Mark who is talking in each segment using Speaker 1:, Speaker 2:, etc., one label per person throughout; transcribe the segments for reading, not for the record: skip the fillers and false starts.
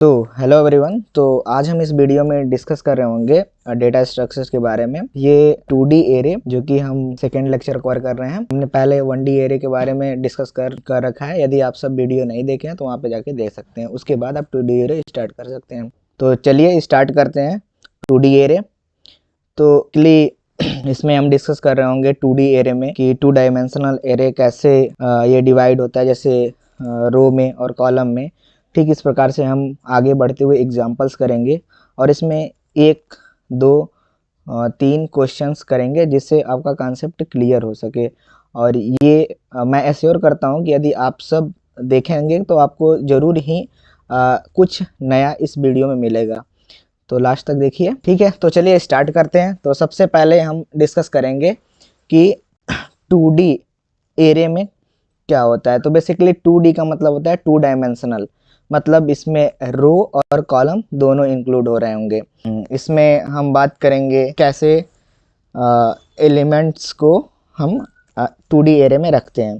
Speaker 1: तो hello everyone. तो आज हम इस वीडियो में डिस्कस कर रहे होंगे डेटा स्ट्रक्चर्स के बारे में। ये 2D एरे जो कि हम सेकेंड लेक्चर कवर कर रहे हैं। हमने पहले 1D एरे के बारे में डिस्कस कर रखा है। यदि आप सब वीडियो नहीं देखे हैं तो वहाँ पे जाके देख सकते हैं। उसके बाद आप 2D एरे स्टार्ट कर सकते हैं। तो चलिए स्टार्ट करते हैं 2D एरे। तो इसमें हम डिस्कस कर रहे होंगे 2D एरे में कि 2 डायमेंशनल एरे कैसे ये डिवाइड होता है, जैसे रो में और कॉलम में। ठीक इस प्रकार से हम आगे बढ़ते हुए एग्जांपल्स करेंगे और इसमें 1, 2, 3 क्वेश्चंस करेंगे जिससे आपका कॉन्सेप्ट क्लियर हो सके। और ये मैं एश्योर करता हूँ कि यदि आप सब देखेंगे तो आपको ज़रूर ही कुछ नया इस वीडियो में मिलेगा। तो लास्ट तक देखिए, ठीक है। तो चलिए स्टार्ट करते हैं। तो सबसे पहले हम डिस्कस करेंगे कि 2D एरे में क्या होता है। तो बेसिकली 2D का मतलब होता है 2 डायमेंशनल, मतलब इसमें रो और कॉलम दोनों इंक्लूड हो रहे होंगे। इसमें हम बात करेंगे कैसे एलिमेंट्स को हम 2D एरे में रखते हैं।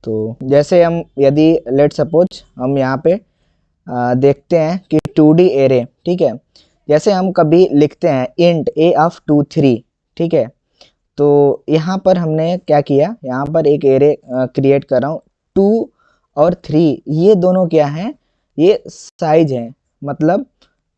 Speaker 1: तो जैसे हम यदि लेट सपोज हम यहाँ पे देखते हैं कि 2D एरे, ठीक है। जैसे हम कभी लिखते हैं इंट a ऑफ 2 3, ठीक है। तो यहाँ पर हमने क्या किया, यहाँ पर एक एरे क्रिएट कर रहा हूँ। 2 और 3 ये दोनों क्या हैं, ये साइज हैं, मतलब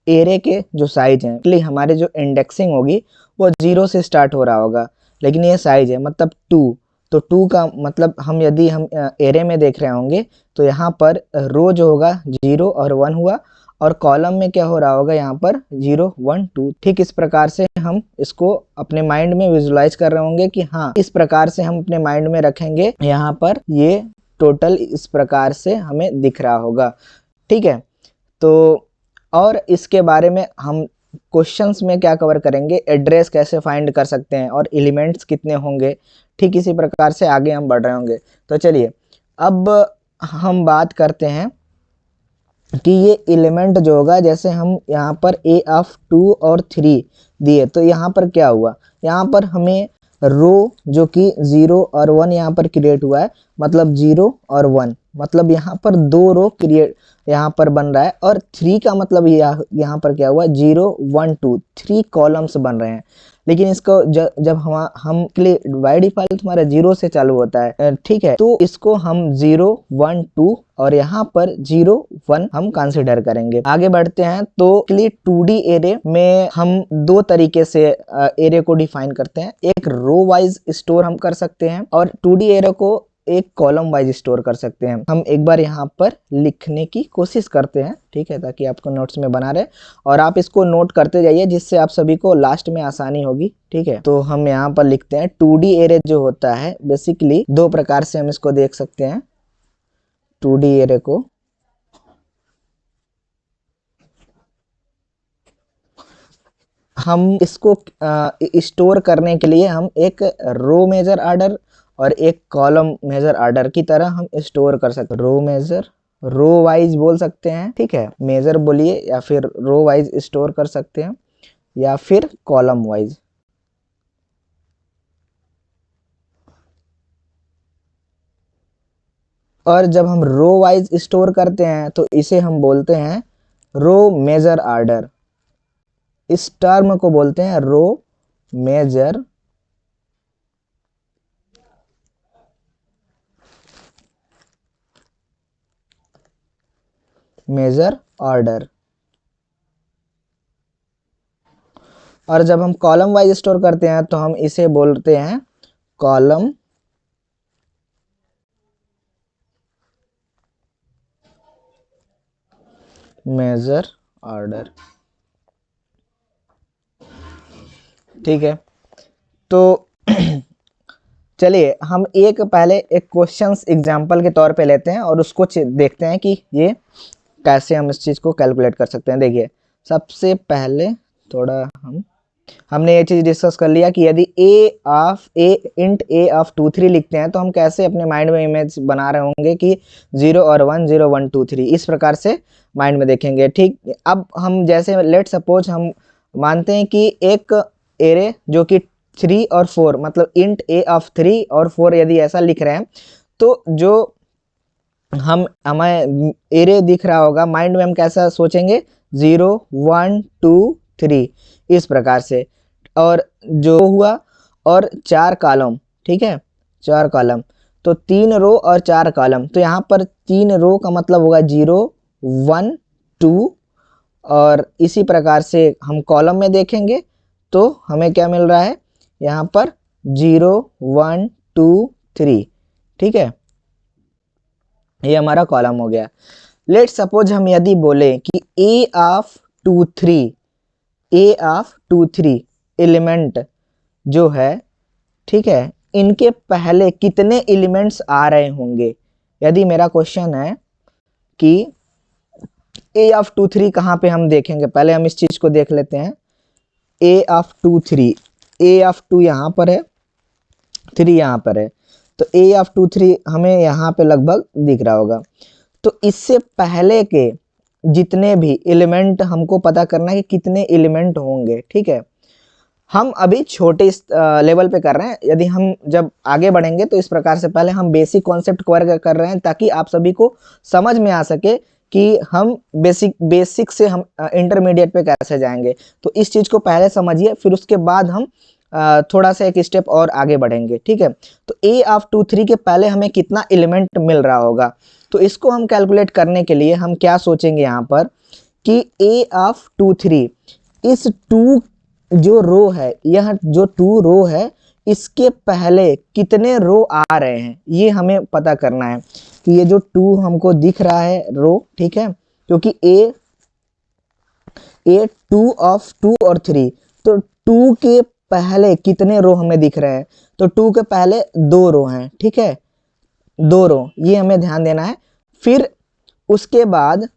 Speaker 1: एरे के जो साइज हैं। इसलिए हमारे जो इंडेक्सिंग होगी वो 0 से स्टार्ट हो रहा होगा, लेकिन ये साइज है मतलब 2। तो 2 का मतलब यदि हम एरे में देख रहे होंगे तो यहाँ पर रो जो होगा 0 और 1 हुआ, और कॉलम में क्या हो रहा होगा, यहाँ पर 0 1 2। ठीक इस प्रकार से हम इसको अपने माइंड में विजुलाइज कर रहे होंगे कि हाँ, इस प्रकार से हम अपने माइंड में रखेंगे। यहाँ पर ये टोटल इस प्रकार से हमें दिख रहा होगा, ठीक है। तो और इसके बारे में हम क्वेश्चंस में क्या कवर करेंगे, एड्रेस कैसे फाइंड कर सकते हैं और एलिमेंट्स कितने होंगे। ठीक इसी प्रकार से आगे हम बढ़ रहे होंगे। तो चलिए अब हम बात करते हैं कि ये एलिमेंट जो होगा, जैसे हम यहाँ पर a ऑफ 2 और 3 दिए, तो यहाँ पर क्या हुआ, यहाँ पर हमें रो जो कि 0 और 1 यहाँ पर क्रिएट हुआ है, मतलब 0 और 1, मतलब यहाँ पर 2 रो क्रिएट यहाँ पर बन रहा है। और 3 का मतलब यहाँ पर क्या हुआ, 0 1 2 3 कॉलम्स बन रहे हैं। लेकिन इसको जब हम बाय डिफॉल्ट हमारा 0 से चालू होता है, ठीक है। तो इसको हम 0 1 2 और यहाँ पर 0 1 हम कंसिडर करेंगे। आगे बढ़ते हैं। तो 2D एरे में हम 2 तरीके से एरे को डिफाइन करते हैं। एक रो वाइज स्टोर हम कर सकते हैं और 2D एरे को एक कॉलम वाइज स्टोर कर सकते हैं। हम एक बार यहाँ पर लिखने की कोशिश करते हैं, ठीक है, ताकि आपको नोट्स में बना रहे और आप इसको नोट करते जाइए, जिससे आप सभी को लास्ट में आसानी होगी, ठीक है। तो हम यहाँ पर लिखते हैं 2D एरे जो होता है, बेसिकली 2 प्रकार से हम इसको देख सकते हैं। 2D एरे को हम इसको स्टोर करने के लिए हम एक रो मेजर ऑर्डर और एक कॉलम मेजर ऑर्डर की तरह हम स्टोर कर सकते हैं। रो मेजर, रो वाइज बोल सकते हैं, ठीक है, मेजर बोलिए, या फिर रो वाइज स्टोर कर सकते हैं, या फिर कॉलम वाइज। और जब हम रो वाइज स्टोर करते हैं तो इसे हम बोलते हैं रो मेजर ऑर्डर। इस टर्म को बोलते हैं रो मेजर ऑर्डर। और जब हम कॉलम वाइज स्टोर करते हैं तो हम इसे बोलते हैं कॉलम मेजर ऑर्डर, ठीक है। तो चलिए हम पहले एक क्वेश्चंस एग्जांपल के तौर पे लेते हैं और उसको देखते हैं कि ये कैसे हम इस चीज़ को कैलकुलेट कर सकते हैं। देखिए सबसे पहले थोड़ा हमने ये चीज़ डिस्कस कर लिया कि यदि इंट a ऑफ 2 3 लिखते हैं तो हम कैसे अपने माइंड में इमेज बना रहे होंगे कि 0 और 1 0 1 2 3 इस प्रकार से माइंड में देखेंगे, ठीक। अब हम जैसे लेट सपोज हम मानते हैं कि एक एरे जो कि 3 और 4, मतलब इंट a ऑफ 3 और 4 यदि ऐसा लिख रहे हैं, तो जो हमें एरे दिख रहा होगा, माइंड में हम कैसा सोचेंगे, 0 1 2 3 इस प्रकार से, और जो हुआ और 4 कॉलम, ठीक है 4 कॉलम, तो 3 रो और 4 कॉलम, तो यहाँ पर 3 रो का मतलब होगा 0 1 2, और इसी प्रकार से हम कॉलम में देखेंगे तो हमें क्या मिल रहा है यहाँ पर 0 1 2 3, ठीक है, ये हमारा कॉलम हो गया। लेट सपोज हम यदि बोले कि ए ऑफ 2 3 एलिमेंट जो है, ठीक है, इनके पहले कितने एलिमेंट्स आ रहे होंगे। यदि मेरा क्वेश्चन है कि ए ऑफ 2 3 कहाँ पे हम देखेंगे, पहले हम इस चीज को देख लेते हैं। ए ऑफ 2 3, ए ऑफ 2 यहाँ पर है, 3 यहाँ पर है, तो ए ऑफ 2 3 हमें यहाँ पे लगभग दिख रहा होगा। तो इससे पहले के जितने भी एलिमेंट हमको पता करना है कि कितने एलिमेंट होंगे, ठीक है। हम अभी छोटे लेवल पे कर रहे हैं, यदि हम जब आगे बढ़ेंगे तो इस प्रकार से पहले हम बेसिक कॉन्सेप्ट कवर कर रहे हैं ताकि आप सभी को समझ में आ सके कि हम बेसिक से हम इंटरमीडिएट पे कैसे जाएंगे। तो इस चीज़ को पहले समझिए, फिर उसके बाद हम थोड़ा सा एक स्टेप और आगे बढ़ेंगे, ठीक है। तो ए ऑफ 2 3 के पहले हमें कितना एलिमेंट मिल रहा होगा, तो इसको हम कैलकुलेट करने के लिए हम क्या सोचेंगे यहाँ पर कि ए ऑफ 2 3, इस 2 जो रो है, यह जो 2 रो है इसके पहले कितने रो आ रहे हैं, ये हमें पता करना है कि ये जो 2 हमको दिख रहा है रो, ठीक है, क्योंकि ए 2 ऑफ 2 और 3, तो 2 के पहले कितने रो हमें दिख रहे हैं, तो 2 के पहले 2 रो हैं, ठीक है, 2 रो, ये हमें ध्यान देना है। फिर उसके बाद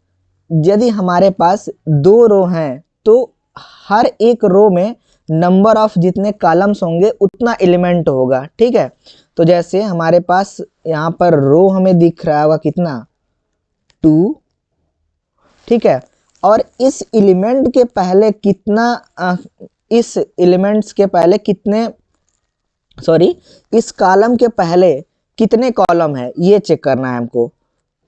Speaker 1: यदि हमारे पास 2 रो हैं तो हर एक रो में नंबर ऑफ जितने कॉलम्स होंगे उतना एलिमेंट होगा, ठीक है। तो जैसे हमारे पास यहाँ पर रो हमें दिख रहा होगा कितना 2, ठीक है, और इस एलिमेंट के पहले कितना इस एलिमेंट्स के पहले कितने, सॉरी, इस कॉलम के पहले कितने कॉलम है ये चेक करना है हमको,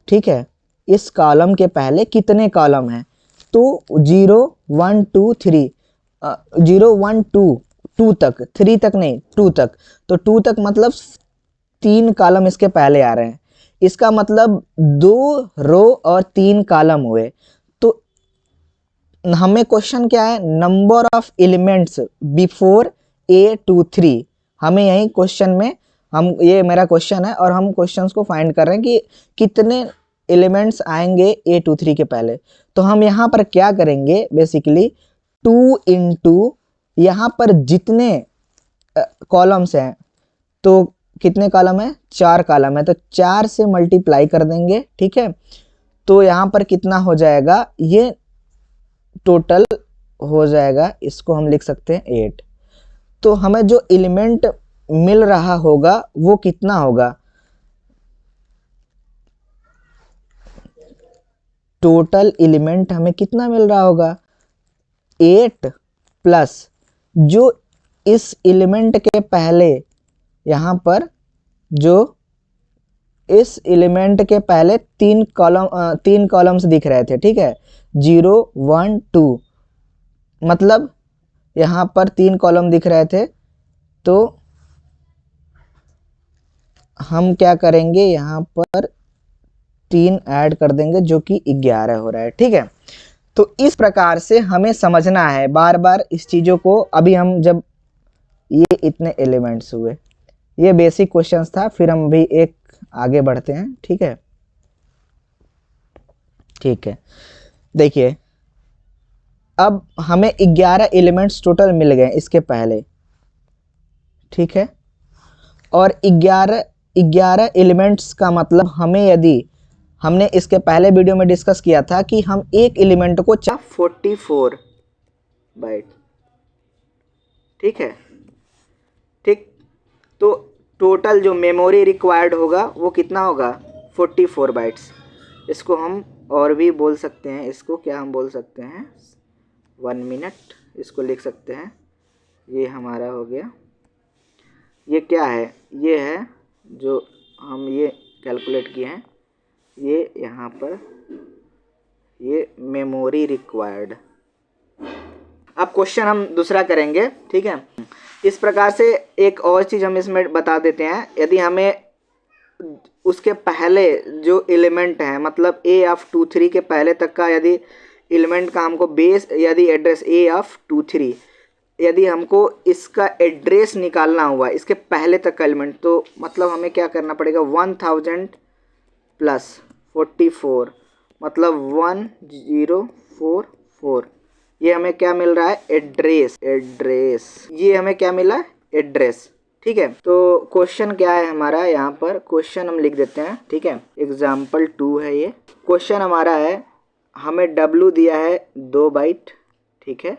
Speaker 1: ठीक है, इस कॉलम के पहले कितने कॉलम हैं, तो 0 1 2 3, 0 1 2 2 तक, 3 तक नहीं 2 तक, तो 2 तक मतलब 3 कॉलम इसके पहले आ रहे हैं, इसका मतलब 2 रो और 3 कॉलम हुए। तो हमें क्वेश्चन क्या है, number of elements before A 2 3, हमें यही क्वेश्चन में हम, ये मेरा क्वेश्चन है और हम क्वेश्चंस को फाइंड कर रहे हैं कि कितने एलिमेंट्स आएंगे ए 2 3 के पहले। तो हम यहाँ पर क्या करेंगे, बेसिकली 2 इंटू यहाँ पर जितने कॉलम्स हैं, तो कितने कॉलम है, 4 कॉलम है, तो 4 से मल्टीप्लाई कर देंगे, ठीक है। तो यहाँ पर कितना हो जाएगा, ये टोटल हो जाएगा, इसको हम लिख सकते हैं 8। तो हमें जो एलिमेंट मिल रहा होगा वो कितना होगा, टोटल एलिमेंट हमें कितना मिल रहा होगा 8 प्लस जो इस एलिमेंट के पहले, यहाँ पर जो इस एलिमेंट के पहले 3 कॉलम्स दिख रहे थे, ठीक है, 0 1 2, मतलब यहाँ पर 3 कॉलम दिख रहे थे, तो हम क्या करेंगे, यहाँ पर 3 ऐड कर देंगे जो कि 11 हो रहा है, ठीक है। तो इस प्रकार से हमें समझना है बार बार इस चीज़ों को। अभी हम जब ये इतने एलिमेंट्स हुए, ये बेसिक क्वेश्चंस था, फिर हम भी एक आगे बढ़ते हैं, ठीक है, ठीक है। देखिए अब हमें 11 एलिमेंट्स टोटल मिल गए इसके पहले, ठीक है, और 11 एलिमेंट्स का मतलब हमें, यदि हमने इसके पहले वीडियो में डिस्कस किया था कि हम एक एलिमेंट को 44 बाइट, ठीक है, ठीक, तो टोटल जो मेमोरी रिक्वायर्ड होगा वो कितना होगा 44 बाइट्स। इसको हम और भी बोल सकते हैं, इसको क्या हम बोल सकते हैं 1 मिनट, इसको लिख सकते हैं, ये हमारा हो गया, ये क्या है, ये है जो हम ये कैलकुलेट किए हैं ये यहाँ पर ये मेमोरी रिक्वायर्ड। अब क्वेश्चन हम दूसरा करेंगे, ठीक है। इस प्रकार से एक और चीज़ हम इसमें बता देते हैं, यदि हमें उसके पहले जो एलिमेंट है, मतलब ए ऑफ 2 3 के पहले तक का यदि एलिमेंट का हमको बेस, यदि एड्रेस ए ऑफ 2 3, यदि हमको इसका एड्रेस निकालना हुआ इसके पहले तक का एलिमेंट, तो मतलब हमें क्या करना पड़ेगा, 1000 प्लस 44 मतलब 1044। ये हमें क्या मिल रहा है, एड्रेस। ये हमें क्या मिला, एड्रेस, ठीक है। तो क्वेश्चन क्या है हमारा, यहाँ पर क्वेश्चन हम लिख देते हैं, ठीक है। एग्जाम्पल 2 है ये क्वेश्चन हमारा है, हमें W दिया है 2 बाइट, ठीक है,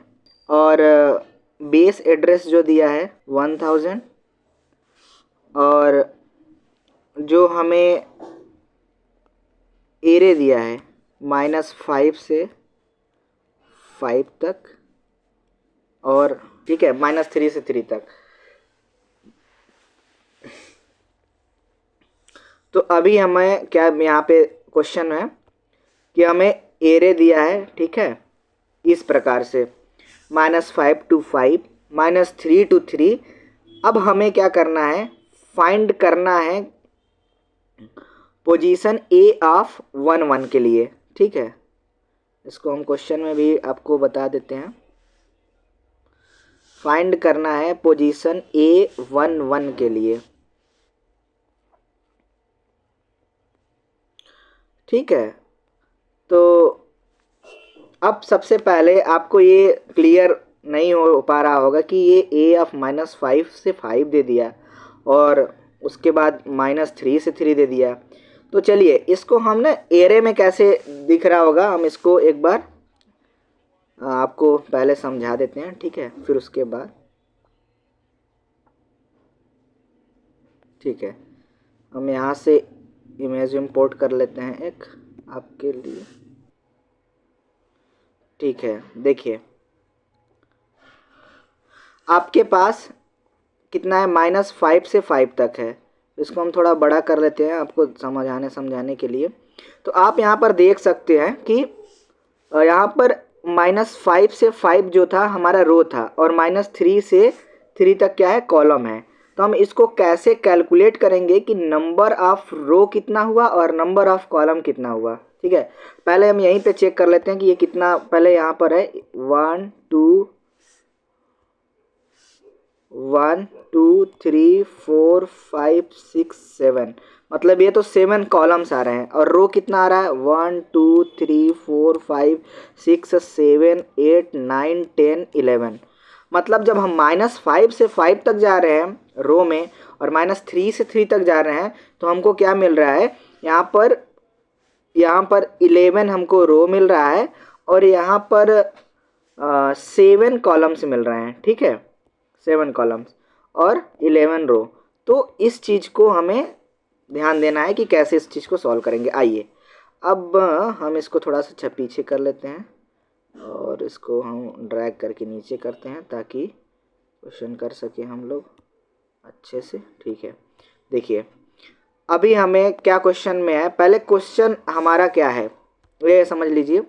Speaker 1: और बेस एड्रेस जो दिया है 1000, और जो हमें एरे दिया है -5 से 5 तक, और ठीक है -3 से 3 तक। तो अभी हमें क्या यहाँ पे क्वेश्चन है कि हमें एरे दिया है, ठीक है, इस प्रकार से -5 to 5, -3 to 3। अब हमें क्या करना है, फाइंड करना है पोजीशन ए ऑफ 1 1 के लिए, ठीक है। इसको हम क्वेश्चन में भी आपको बता देते हैं, फाइंड करना है पोजीशन ए 1 1 के लिए, ठीक है। तो अब सबसे पहले आपको ये क्लियर नहीं हो पा रहा होगा कि ये ए ऑफ -5 से 5 दे दिया और उसके बाद -3 से 3 दे दिया। तो चलिए इसको हम ना एरे में कैसे दिख रहा होगा, हम इसको एक बार आपको पहले समझा देते हैं, ठीक है, फिर उसके बाद, ठीक है, हम यहाँ से इमेज इंपोर्ट कर लेते हैं एक आपके लिए, ठीक है। देखिए आपके पास कितना है, -5 से 5 तक है। इसको हम थोड़ा बड़ा कर लेते हैं आपको समझाने के लिए। तो आप यहाँ पर देख सकते हैं कि यहाँ पर -5 से 5 जो था हमारा रो था, और -3 से 3 तक क्या है, कॉलम है। तो हम इसको कैसे कैलकुलेट करेंगे कि नंबर ऑफ रो कितना हुआ और नंबर ऑफ कॉलम कितना हुआ, ठीक है। पहले हम यहीं पे चेक कर लेते हैं कि ये कितना, पहले यहाँ पर है 1 2 3 4 5 6 7, मतलब ये तो 7 कॉलम्स आ रहे हैं, और रो कितना आ रहा है, 1 2 3 4 5 6 7 8 9 10 11। मतलब जब हम -5 से 5 तक जा रहे हैं रो में, और -3 से 3 तक जा रहे हैं, तो हमको क्या मिल रहा है, यहाँ पर 11 हमको रो मिल रहा है, और यहाँ पर 7 कॉलम्स मिल रहे हैं, ठीक है, 7 कॉलम्स और 11 रो। तो इस चीज़ को हमें ध्यान देना है कि कैसे इस चीज़ को सॉल्व करेंगे। आइए अब हम इसको थोड़ा सा पीछे कर लेते हैं, और इसको हम ड्रैग करके नीचे करते हैं ताकि क्वेश्चन कर सके हम लोग अच्छे से, ठीक है। देखिए अभी हमें क्या क्वेश्चन में है, पहले क्वेश्चन हमारा क्या है ये समझ लीजिए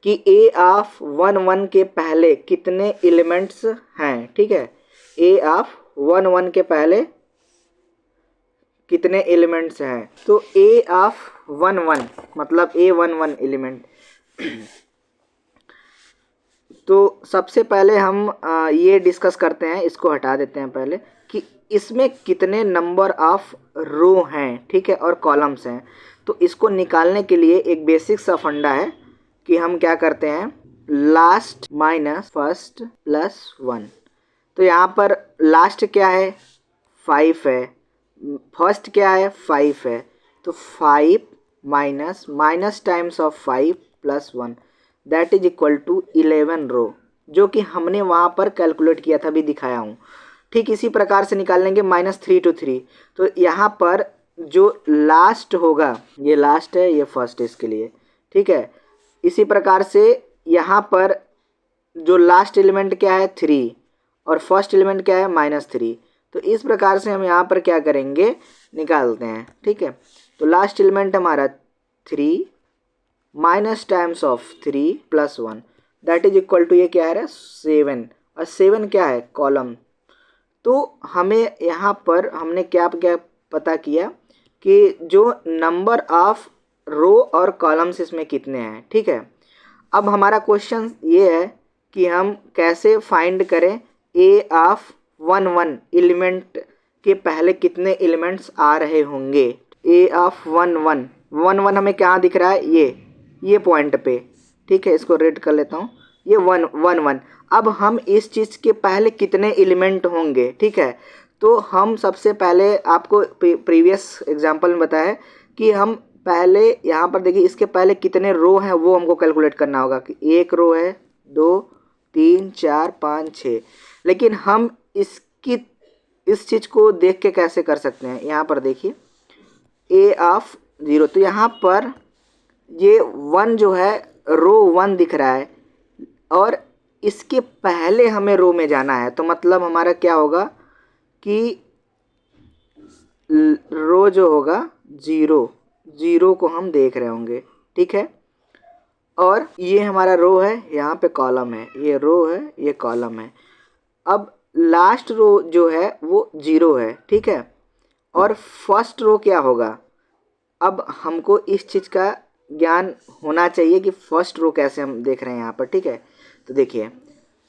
Speaker 1: कि ए ऑफ 1 1 के पहले कितने एलिमेंट्स हैं, ठीक है। ए ऑफ 1 1 के पहले कितने एलिमेंट्स हैं, तो ए ऑफ 1 1 मतलब A11 एलिमेंट। तो सबसे पहले हम ये डिस्कस करते हैं, इसको हटा देते हैं पहले, कि इसमें कितने नंबर ऑफ रो हैं, ठीक है, और कॉलम्स हैं। तो इसको निकालने के लिए एक बेसिक सा फंडा है कि हम क्या करते हैं, लास्ट माइनस फर्स्ट प्लस 1। तो यहाँ पर लास्ट क्या है, 5 है, फर्स्ट क्या है, 5 है, तो 5 minus times of 5 plus 1 that is equal to 11 row, जो कि हमने वहाँ पर कैलकुलेट किया था, अभी दिखाया हूँ। ठीक इसी प्रकार से निकाल लेंगे -3 to 3। तो यहाँ पर जो लास्ट होगा, ये लास्ट है, ये फर्स्ट है इसके लिए, ठीक है। इसी प्रकार से यहाँ पर जो लास्ट एलिमेंट क्या है, 3, और फर्स्ट एलिमेंट क्या है, -3। तो इस प्रकार से हम यहाँ पर क्या करेंगे, निकालते हैं, ठीक है। तो लास्ट एलिमेंट हमारा 3 minus times of 3 plus 1 that is equal to ये क्या है 7 और 7 क्या है कॉलम। तो हमें यहाँ पर हमने क्या क्या पता किया कि जो नंबर ऑफ रो और कॉलम्स इसमें कितने हैं। ठीक है, अब हमारा क्वेश्चन ये है कि हम कैसे फाइंड करें ए ऑफ 1 1 एलिमेंट के पहले कितने एलिमेंट्स आ रहे होंगे। ए ऑफ 1 1 1 1 हमें क्या दिख रहा है ये पॉइंट पे। ठीक है, इसको रेड कर लेता हूँ, ये 1 1 1। अब हम इस चीज़ के पहले कितने एलिमेंट होंगे। ठीक है, तो हम सबसे पहले आपको प्रीवियस एग्जांपल में बताया कि हम पहले यहाँ पर देखिए इसके पहले कितने रो हैं वो हमको कैलकुलेट करना होगा कि एक रो है 2 3 4 5 6। लेकिन हम इस चीज़ को देख के कैसे कर सकते हैं, यहाँ पर देखिए ए ऑफ 0, तो यहाँ पर ये 1 जो है रो 1 दिख रहा है और इसके पहले हमें रो में जाना है। तो मतलब हमारा क्या होगा कि रो जो होगा 0 को हम देख रहे होंगे। ठीक है, और ये हमारा रो है, यहाँ पे कॉलम है, ये रो है ये कॉलम है। अब लास्ट रो जो है वो 0 है। ठीक है, और फर्स्ट रो क्या होगा। अब हमको इस चीज़ का ज्ञान होना चाहिए कि फर्स्ट रो कैसे हम देख रहे हैं यहाँ पर। ठीक है, तो देखिए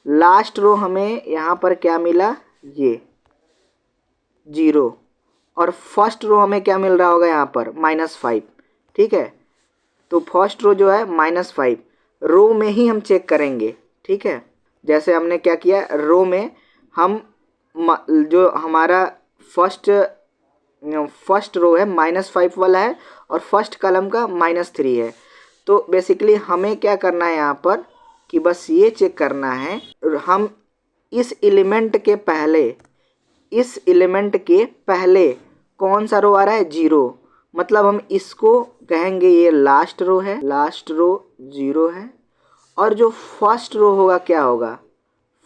Speaker 1: लास्ट रो हमें यहाँ पर क्या मिला ये 0 और फर्स्ट रो हमें क्या मिल रहा होगा यहाँ पर -5। ठीक है, तो फर्स्ट रो जो है -5 रो में ही हम चेक करेंगे। ठीक है, जैसे हमने क्या किया रो में हम जो हमारा फर्स्ट रो है -5 वाला है और फर्स्ट कॉलम का -3 है। तो बेसिकली हमें क्या करना है यहाँ पर कि बस ये चेक करना है हम इस एलिमेंट के पहले कौन सा रो आ रहा है 0, मतलब हम इसको कहेंगे ये लास्ट रो है, लास्ट रो 0 है और जो फर्स्ट रो होगा क्या होगा,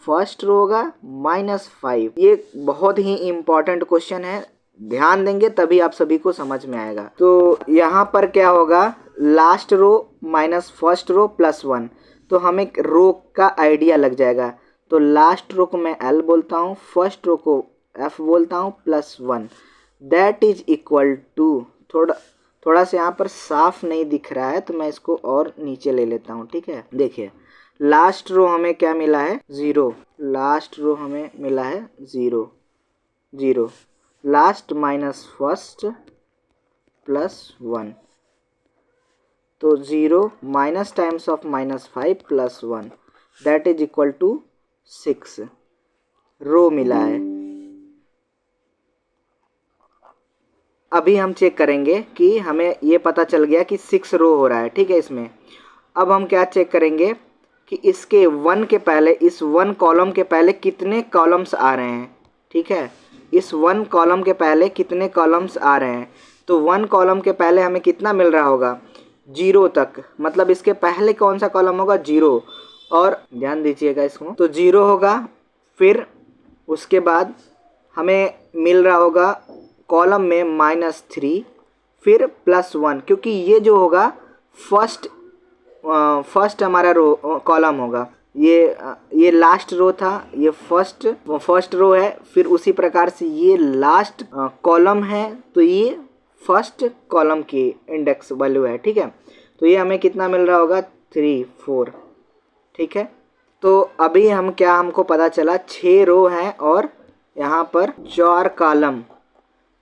Speaker 1: फर्स्ट रो होगा -5। ये बहुत ही इम्पॉर्टेंट क्वेश्चन है, ध्यान देंगे तभी आप सभी को समझ में आएगा। तो यहाँ पर क्या होगा last row minus first row +1, तो हमें रो का आइडिया लग जाएगा। तो लास्ट रो को मैं L बोलता हूँ, फर्स्ट रो को F बोलता हूँ +1 दैट इज इक्वल टू, थोड़ा सा यहाँ पर साफ नहीं दिख रहा है तो मैं इसको और नीचे ले लेता हूँ। ठीक है, देखिए लास्ट रो हमें क्या मिला है 0, लास्ट रो हमें मिला है 0 लास्ट माइनस फर्स्ट +1, तो 0 minus times of -5 +1 that is equal to 6 row मिला है। अभी हम चेक करेंगे कि हमें ये पता चल गया कि 6 रो हो रहा है। ठीक है, इसमें अब हम क्या चेक करेंगे कि इसके 1 के पहले, इस 1 कॉलम के पहले कितने कॉलम्स आ रहे हैं। ठीक है, इस 1 कॉलम के पहले कितने कॉलम्स आ रहे हैं। तो 1 कॉलम के पहले हमें कितना मिल रहा होगा 0 तक, मतलब इसके पहले कौन सा कॉलम होगा 0, और ध्यान दीजिएगा इसको, तो 0 होगा। फिर उसके बाद हमें मिल रहा होगा कॉलम में -3 फिर +1, क्योंकि ये जो होगा फर्स्ट हमारा रो कॉलम होगा, ये लास्ट रो था, ये फर्स्ट रो है। फिर उसी प्रकार से ये लास्ट कॉलम है, तो ये फर्स्ट कॉलम की इंडेक्स वैल्यू है। ठीक है, तो ये हमें कितना मिल रहा होगा 3 4। ठीक है, तो अभी हमको पता चला 6 रो हैं और यहाँ पर 4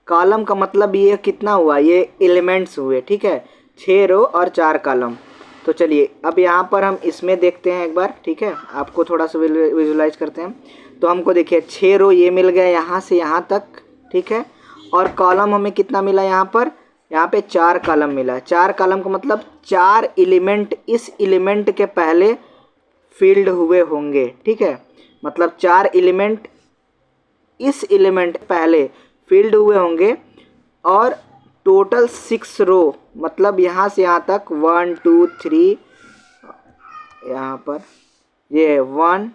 Speaker 1: कॉलम का मतलब ये कितना हुआ, ये एलिमेंट्स हुए। ठीक है, 6 रो और 4 कॉलम। तो चलिए अब यहाँ पर हम इसमें देखते हैं एक बार। ठीक है, आपको थोड़ा सा विजुलाइज करते हैं। तो हमको देखिए 6 रो ये मिल गया यहाँ से यहाँ तक। ठीक है, और कॉलम हमें कितना मिला यहाँ पर, यहाँ पे 4 कॉलम मिला। 4 कॉलम का मतलब 4 एलिमेंट इस एलिमेंट के पहले फील्ड हुए होंगे। ठीक है, मतलब 4 एलिमेंट इस एलिमेंट पहले फील्ड हुए होंगे और टोटल 6 रो, मतलब यहाँ से यहाँ तक 1 2 3, यहाँ पर ये 1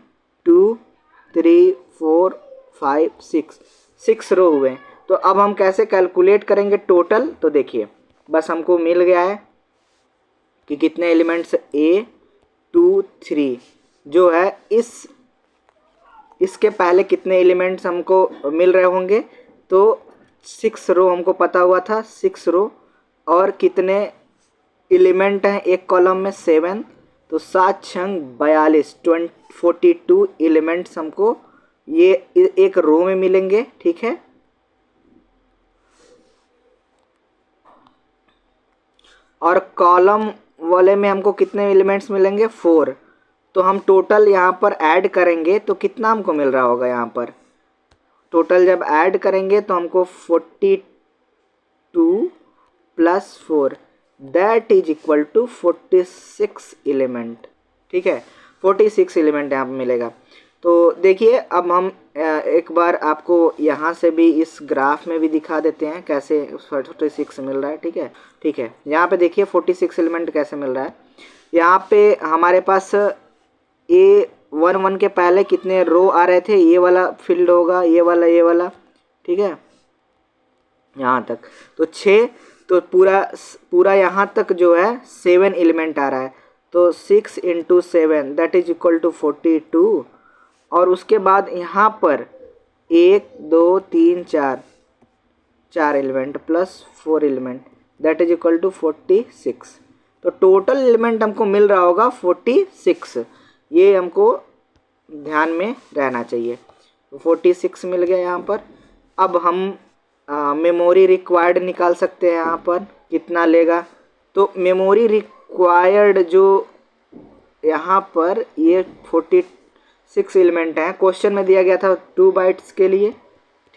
Speaker 1: 2 3 4 5 6 रो हुए। तो अब हम कैसे कैलकुलेट करेंगे टोटल, तो देखिए बस हमको मिल गया है कि कितने एलिमेंट्स A 2 3 जो है इसके पहले कितने एलिमेंट्स हमको मिल रहे होंगे। तो 6 रो हमको पता हुआ था, 6 रो, और कितने एलिमेंट हैं एक कॉलम में 7, तो 7 छंग 42 42 एलिमेंट्स हमको ये एक रो में मिलेंगे। ठीक है, और कॉलम वाले में हमको कितने एलिमेंट्स मिलेंगे 4। तो हम टोटल यहाँ पर ऐड करेंगे तो कितना हमको मिल रहा होगा, यहाँ पर टोटल जब ऐड करेंगे तो हमको 42 + 4 that is equal to 46 element. ठीक है, 46 एलिमेंट यहाँ पर मिलेगा। तो देखिए अब हम एक बार आपको यहाँ से भी इस ग्राफ में भी दिखा देते हैं कैसे 46 मिल रहा है। ठीक है, ठीक है, यहाँ पे देखिए 46 एलिमेंट कैसे मिल रहा है। यहाँ पे हमारे पास A11 के पहले कितने रो आ रहे थे, ये वाला फील्ड होगा, ये वाला। ठीक है, यहाँ तक तो 6, तो पूरा यहाँ तक जो है 7 एलिमेंट आ रहा है। तो 6 × 7 दैट इज इक्वल टू 42, और उसके बाद यहाँ पर 1 2 3 4 element plus 4 element that is equal to 46। तो टोटल एलिमेंट हमको मिल रहा होगा 46, ये हमको ध्यान में रहना चाहिए। तो 46 मिल गया यहाँ पर। अब हम मेमोरी रिक्वायर्ड निकाल सकते हैं, यहाँ पर कितना लेगा। तो मेमोरी रिक्वायर्ड जो यहाँ पर ये 46 एलिमेंट हैं, क्वेश्चन में दिया गया था 2 बाइट्स के लिए।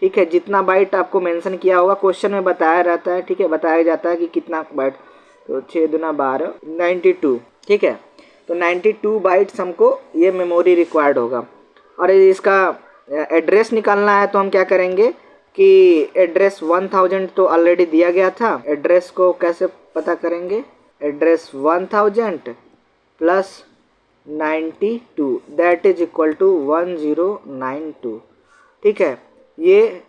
Speaker 1: ठीक है, जितना बाइट आपको मेंशन किया होगा क्वेश्चन में बताया रहता है। ठीक है, बताया जाता है कि कितना बाइट, तो 6 दूना 12 92। ठीक है, तो 92 बाइट्स हमको ये मेमोरी रिक्वायर्ड होगा। और इसका एड्रेस निकालना है तो हम क्या करेंगे कि एड्रेस 1000 तो ऑलरेडी दिया गया था, एड्रेस को कैसे पता करेंगे, address 1000 + 92 that is equal to 1092। ठीक है, ये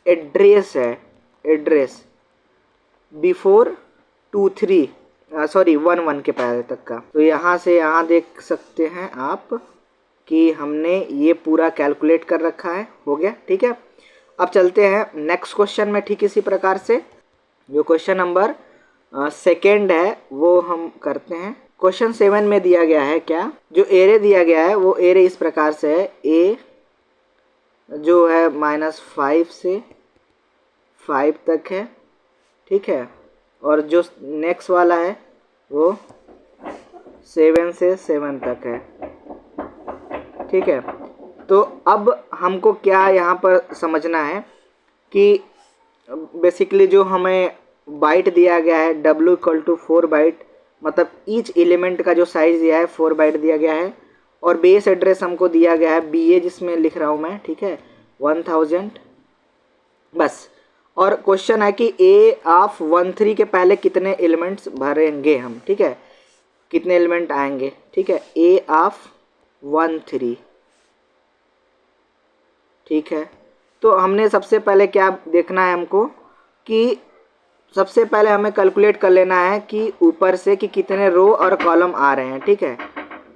Speaker 1: एड्रेस है, एड्रेस बिफोर 23 सॉरी 11 के पहले तक का। तो यहाँ से यहाँ देख सकते हैं आप कि हमने ये पूरा कैलकुलेट कर रखा है, हो गया। ठीक है, अब चलते हैं नेक्स्ट क्वेश्चन में। ठीक इसी प्रकार से जो क्वेश्चन नंबर 2 है वो हम करते हैं। क्वेश्चन 7 में दिया गया है क्या, जो एरे दिया गया है वो एरे इस प्रकार से है, ए जो है -5 से 5 तक है। ठीक है, और जो नेक्स्ट वाला है वो 7 से 7 तक है। ठीक है, तो अब हमको क्या यहाँ पर समझना है कि बेसिकली जो हमें बाइट दिया गया है W = 4 बाइट, मतलब ईच एलिमेंट का जो साइज़ दिया है 4 बाइट दिया गया है, और बेस एड्रेस हमको दिया गया है BA जिसमें लिख रहा हूँ मैं। ठीक है, 1000 बस। और क्वेश्चन है कि A13 के पहले कितने एलिमेंट्स भरेंगे हम। ठीक है, कितने एलिमेंट आएंगे। ठीक है, A13। ठीक है, तो हमने सबसे पहले क्या देखना है हमको कि सबसे पहले हमें कैलकुलेट कर लेना है कि ऊपर से कि कितने रो और कॉलम आ रहे हैं। ठीक है,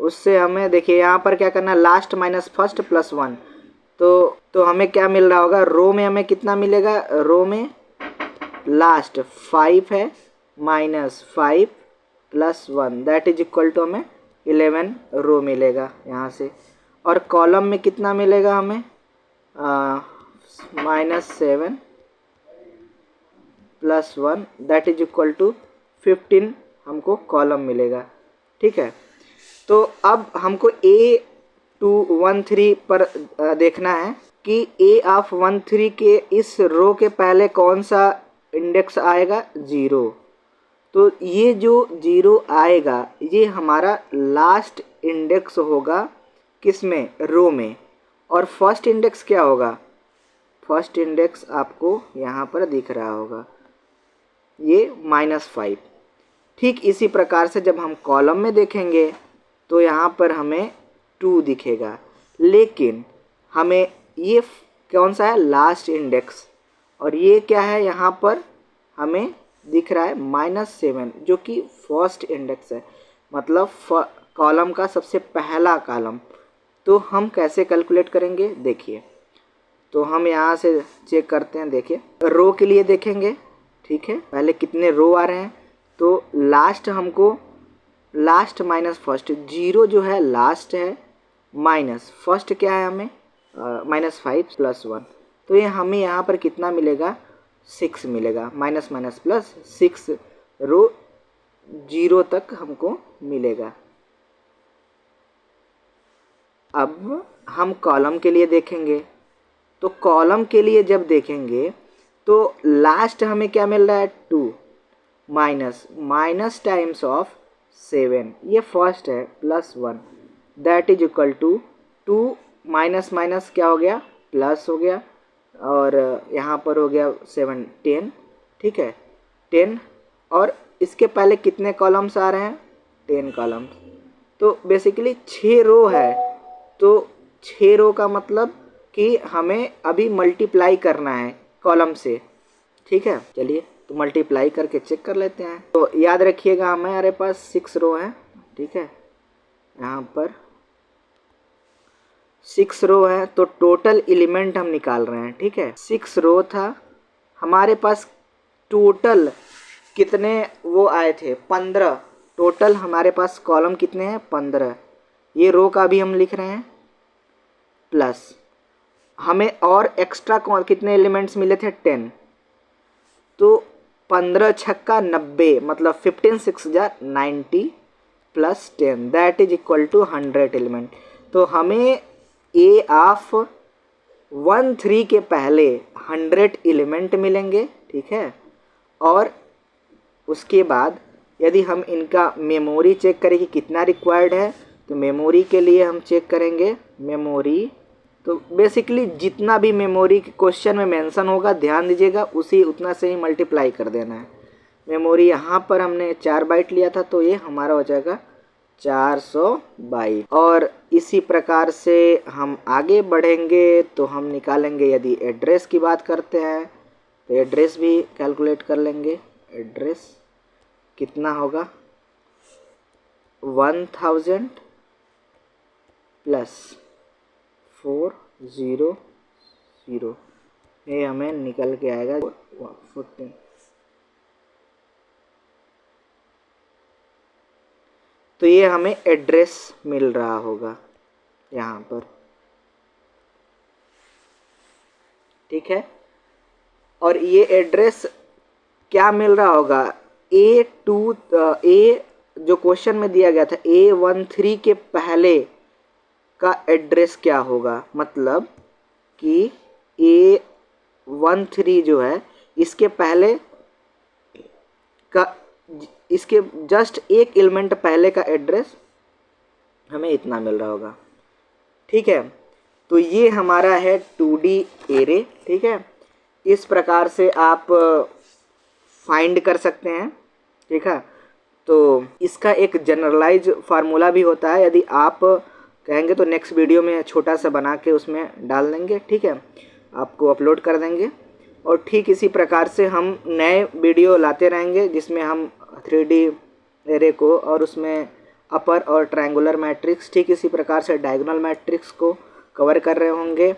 Speaker 1: उससे हमें देखिए यहाँ पर क्या करना है, लास्ट माइनस फर्स्ट प्लस 1। तो हमें क्या मिल रहा होगा, रो में हमें कितना मिलेगा, रो में लास्ट 5 है -5 + 1 दैट इज इक्वल टू हमें 11 रो मिलेगा यहाँ से। और कॉलम में कितना मिलेगा हमें, -7 + 1 दैट इज इक्वल टू 15 हमको कॉलम मिलेगा। ठीक है, तो अब हमको A13 पर देखना है कि A13 के इस रो के पहले कौन सा इंडेक्स आएगा, 0। तो ये जो 0 आएगा ये हमारा लास्ट इंडेक्स होगा, किसमें, रो में। और फर्स्ट इंडेक्स क्या होगा, फर्स्ट इंडेक्स आपको यहाँ पर दिख रहा होगा, ये -5। ठीक इसी प्रकार से जब हम कॉलम में देखेंगे तो यहाँ पर हमें 2 दिखेगा, लेकिन हमें ये कौन सा है, लास्ट इंडेक्स, और ये क्या है, यहाँ पर हमें दिख रहा है -7 जो कि फर्स्ट इंडेक्स है, मतलब कॉलम का सबसे पहला कॉलम। तो हम कैसे कैलकुलेट करेंगे देखिए, तो हम यहाँ से चेक करते हैं। देखिए रो के लिए देखेंगे, ठीक है, पहले कितने रो आ रहे हैं। तो लास्ट हमको लास्ट माइनस फर्स्ट, 0 जो है लास्ट है, माइनस फर्स्ट क्या है हमें -5 + 1, तो ये हमें यहाँ पर कितना मिलेगा 6 मिलेगा। माइनस माइनस प्लस 6 रो 0 तक हमको मिलेगा। अब हम कॉलम के लिए देखेंगे, तो कॉलम के लिए जब देखेंगे तो लास्ट हमें क्या मिल रहा है 2 माइनस टाइम्स ऑफ 7, ये फर्स्ट है, +1 that is equal to 2 minus minus क्या हो गया प्लस हो गया, और यहाँ पर हो गया 7 10, ठीक है 10, और इसके पहले कितने कॉलम्स आ रहे हैं 10 कॉलम्स। तो बेसिकली 6 रो है, तो 6 रो का मतलब कि हमें अभी मल्टीप्लाई करना है कॉलम से, ठीक है। चलिए तो मल्टीप्लाई करके चेक कर लेते हैं। तो याद रखिएगा हमारे पास 6 रो है, ठीक है, यहाँ पर 6 रो है, तो टोटल एलिमेंट हम निकाल रहे हैं, ठीक है। 6 रो था हमारे पास, टोटल कितने वो आए थे 15, टोटल हमारे पास कॉलम कितने हैं 15, ये रो का भी हम लिख रहे हैं, प्लस हमें और एक्स्ट्रा कितने एलिमेंट्स मिले थे 10, तो 15 छक्का 90, मतलब 15 6 जा 90 + 10 that is equal to 100 element. तो हमें ए ऑफ 13 के पहले 100 एलिमेंट मिलेंगे, ठीक है। और उसके बाद यदि हम इनका मेमोरी चेक करें कि कितना रिक्वायर्ड है, तो मेमोरी के लिए हम चेक करेंगे मेमोरी। तो बेसिकली जितना भी मेमोरी क्वेश्चन में मेंशन होगा ध्यान दीजिएगा, उसी उतना से ही मल्टीप्लाई कर देना है। मेमोरी यहाँ पर हमने 4 बाइट लिया था, तो ये हमारा हो जाएगा 422। और इसी प्रकार से हम आगे बढ़ेंगे तो हम निकालेंगे, यदि एड्रेस की बात करते हैं तो एड्रेस भी कैलकुलेट कर लेंगे। एड्रेस कितना होगा 1000 + 400, ये हमें निकल के आएगा 14। तो ये हमें एड्रेस मिल रहा होगा यहाँ पर, ठीक है। और ये एड्रेस क्या मिल रहा होगा ए जो क्वेश्चन में दिया गया था A13 के पहले का एड्रेस क्या होगा, मतलब कि A13 जो है इसके पहले का, इसके जस्ट एक एलिमेंट पहले का एड्रेस हमें इतना मिल रहा होगा, ठीक है। तो ये हमारा है 2D एरे, ठीक है। इस प्रकार से आप फाइंड कर सकते हैं, ठीक है। तो इसका एक जनरलाइज फार्मूला भी होता है, यदि आप कहेंगे तो नेक्स्ट वीडियो में छोटा सा बना के उसमें डाल देंगे, ठीक है, आपको अपलोड कर देंगे। और ठीक इसी प्रकार से हम नए वीडियो लाते रहेंगे जिसमें हम 3D एरे को और उसमें अपर और ट्रायंगुलर मैट्रिक्स, ठीक इसी प्रकार से डायगोनल मैट्रिक्स को कवर कर रहे होंगे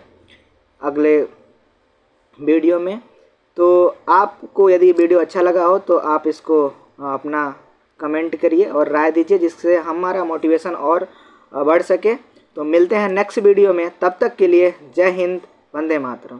Speaker 1: अगले वीडियो में। तो आपको यदि वीडियो अच्छा लगा हो तो आप इसको अपना कमेंट करिए और राय दीजिए, जिससे हमारा मोटिवेशन और बढ़ सके। तो मिलते हैं नेक्स्ट वीडियो में, तब तक के लिए जय हिंद, वंदे मातरम।